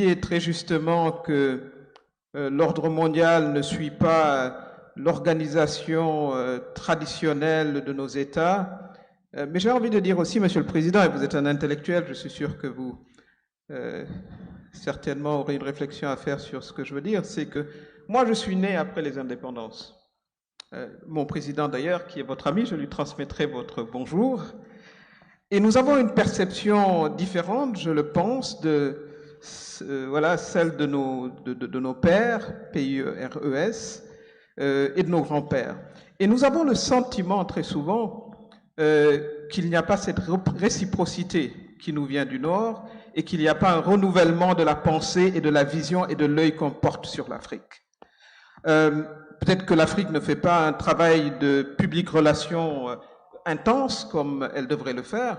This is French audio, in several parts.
Et très justement que l'ordre mondial ne suit pas l'organisation traditionnelle de nos États. Mais j'ai envie de dire aussi, Monsieur le Président, et vous êtes un intellectuel, je suis sûr que vous certainement aurez une réflexion à faire sur ce que je veux dire, c'est que moi je suis né après les indépendances. Mon président d'ailleurs, qui est votre ami, je lui transmettrai votre bonjour. Et nous avons une perception différente, je le pense, de voilà, celle de nos pères, PIRES, et de nos grands-pères. Et nous avons le sentiment très souvent qu'il n'y a pas cette réciprocité qui nous vient du Nord et qu'il n'y a pas un renouvellement de la pensée et de la vision et de l'œil qu'on porte sur l'Afrique. Peut-être que l'Afrique ne fait pas un travail de public relations intense comme elle devrait le faire,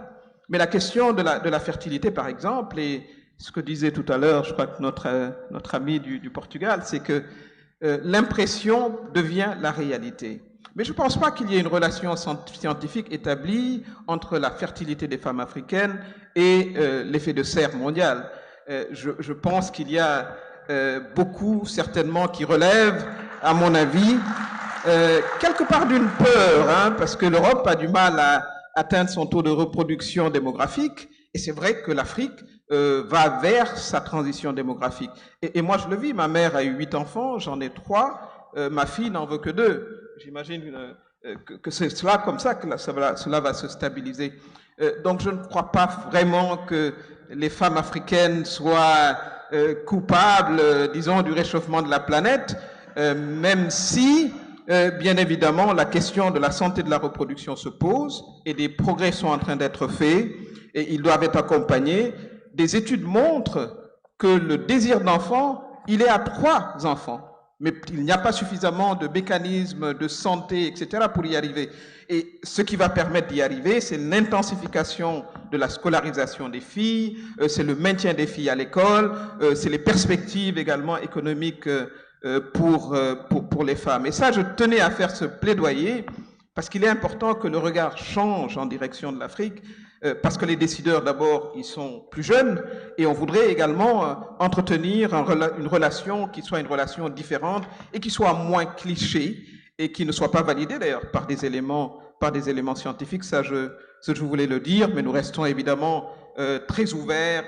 mais la question de la fertilité, par exemple, et ce que disait tout à l'heure, je crois que notre ami du Portugal, c'est que l'impression devient la réalité. Mais je ne pense pas qu'il y ait une relation scientifique établie entre la fertilité des femmes africaines et l'effet de serre mondial. Je pense qu'il y a beaucoup, certainement, qui relèvent, à mon avis, quelque part d'une peur, hein, parce que l'Europe a du mal à atteindre son taux de reproduction démographique, et c'est vrai que l'Afrique va vers sa transition démographique. Et moi, je le vis, ma mère a eu 8 enfants, j'en ai 3, ma fille n'en veut que 2. J'imagine que c'est cela, comme ça que cela va se stabiliser. Donc je ne crois pas vraiment que les femmes africaines soient coupables, disons, du réchauffement de la planète, même si, bien évidemment, la question de la santé de la reproduction se pose et des progrès sont en train d'être faits et ils doivent être accompagnés. Des études montrent que le désir d'enfant, il est à 3 enfants. Mais il n'y a pas suffisamment de mécanismes de santé, etc., pour y arriver. Et ce qui va permettre d'y arriver, c'est l'intensification de la scolarisation des filles, c'est le maintien des filles à l'école, c'est les perspectives également économiques pour les femmes. Et ça, je tenais à faire ce plaidoyer, parce qu'il est important que le regard change en direction de l'Afrique, parce que les décideurs, d'abord, ils sont plus jeunes, et on voudrait également entretenir une relation qui soit une relation différente et qui soit moins cliché et qui ne soit pas validée d'ailleurs par des éléments scientifiques. Ça, je voulais le dire, mais nous restons évidemment très ouverts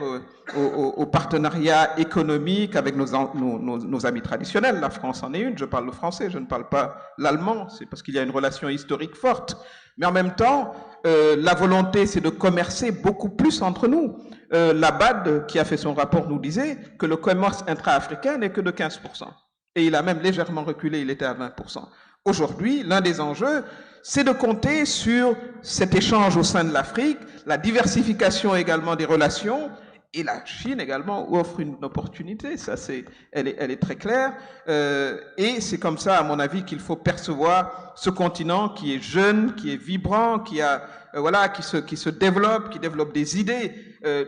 au partenariat économique avec nos amis traditionnels. La France en est une, je parle le français, je ne parle pas l'allemand, c'est parce qu'il y a une relation historique forte. Mais en même temps, la volonté, c'est de commercer beaucoup plus entre nous. L'Abad, qui a fait son rapport, nous disait que le commerce intra-africain n'est que de 15%. Et il a même légèrement reculé, il était à 20%. Aujourd'hui, l'un des enjeux, c'est de compter sur cet échange au sein de l'Afrique, la diversification également des relations, et la Chine également offre une opportunité, ça elle est très claire, et c'est comme ça, à mon avis, qu'il faut percevoir ce continent qui est jeune, qui est vibrant, qui se développe, qui développe des idées.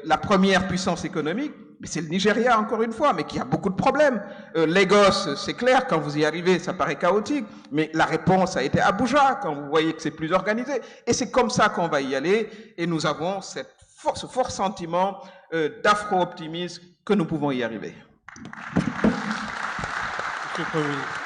La première puissance économique, mais c'est le Nigeria encore une fois, mais qui a beaucoup de problèmes. Lagos, c'est clair, quand vous y arrivez, ça paraît chaotique, mais la réponse a été Abuja, quand vous voyez que c'est plus organisé. Et c'est comme ça qu'on va y aller, et nous avons ce fort sentiment d'afro-optimisme que nous pouvons y arriver. Monsieur le Premier ministre.